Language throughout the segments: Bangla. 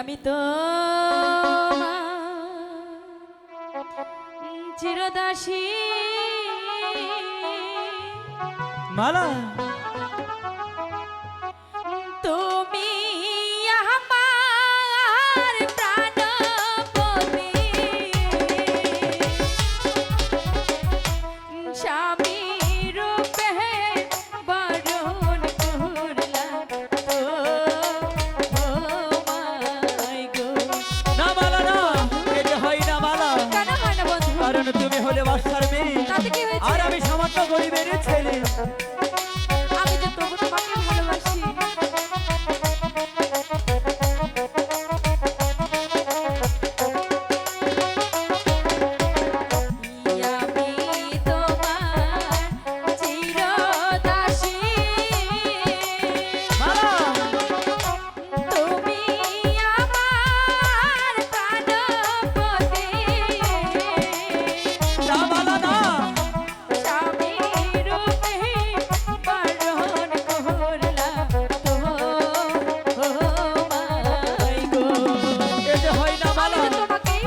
আমি তো চিরদাসী মালা তুমি আমার প্রাণপতি স্বামী রূপে বরণ করলা তো ও মাই গো। না মালা না, এটা হয় না মালা। কেন হয় না বন্ধু? কারণ তুমি হলে বাদশার মেয়ে, তাতে কি হয়েছে? আর আমি সামান্য গরিবের ছেলে। আমি যে তবু তোমাকে ভালোবাসি। আমি তোমার চিরদাসী। মালা তুমি আমার প্রাণপতি না মালা না, স্বামী রূপে বরণ করলা তো ও মাই গো। এটা হয় না মালা। আমি তো তোমাকেই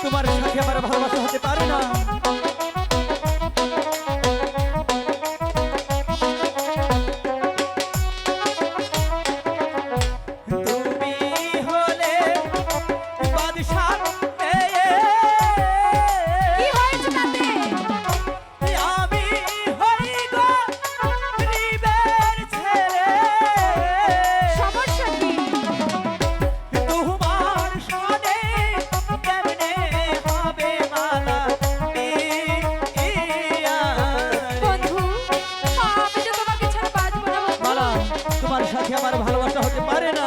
তোমার সাথে আমার ভালোবাসা হতে পারে না। তুমি হলে বাদশার মেয়ে, কি হয়েছে তাতে? আমি হই গরিবের ছেলে। সমস্যা কি? তোমার সাথে কেমনে হবে মালা বিয়া? বন্ধু, আমি যে তোমাকে ছাড়া বাঁচবো না বন্ধু। মালা, তোমার সাথে আমার ভালোবাসা হতে পারে না।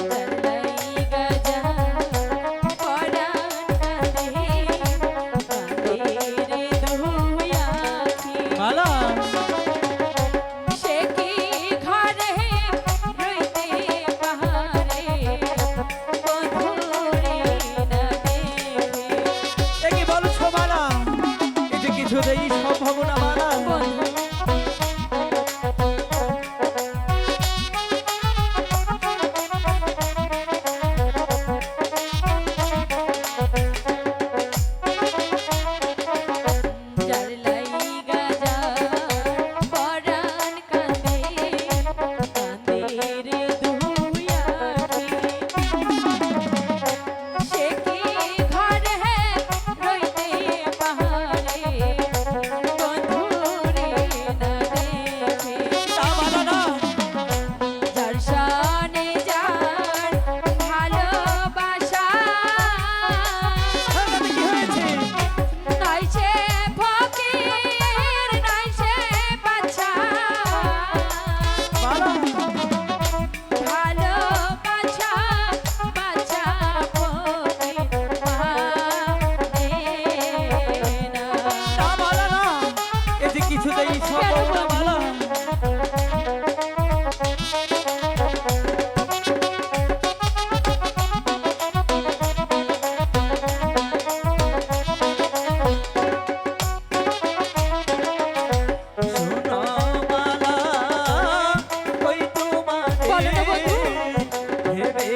জানলাই গাজা পরাণ কাঁদে, কাঁদে রে দুই আঁখি। মালা সে কি ঘরে রইতে পাহাড়ে বন্ধুরে না দেখে। এ কি বলছো মালা? এটা কিছুতেই সম্ভব না মালা। বন্ধু, জানলাই গাজা পরাণ কাঁদে, কাঁদে রে দুই আঁখি। সে কি ঘরে রইতে পাহাড়ে বন্ধুরে না দেখে। না মালা না, যার শানে যার ভালোবাসা তাতে কি হয়েছে? নয় সে ফকির নয় সে বাদশা। মালা ভালোবাসা বাদশা ফকির মানে না। না মালা না, এটা কিছুতেই সম্ভব না মালা। শোনো মালা, ওই বলো না তোমারে বন্ধু। ভেবে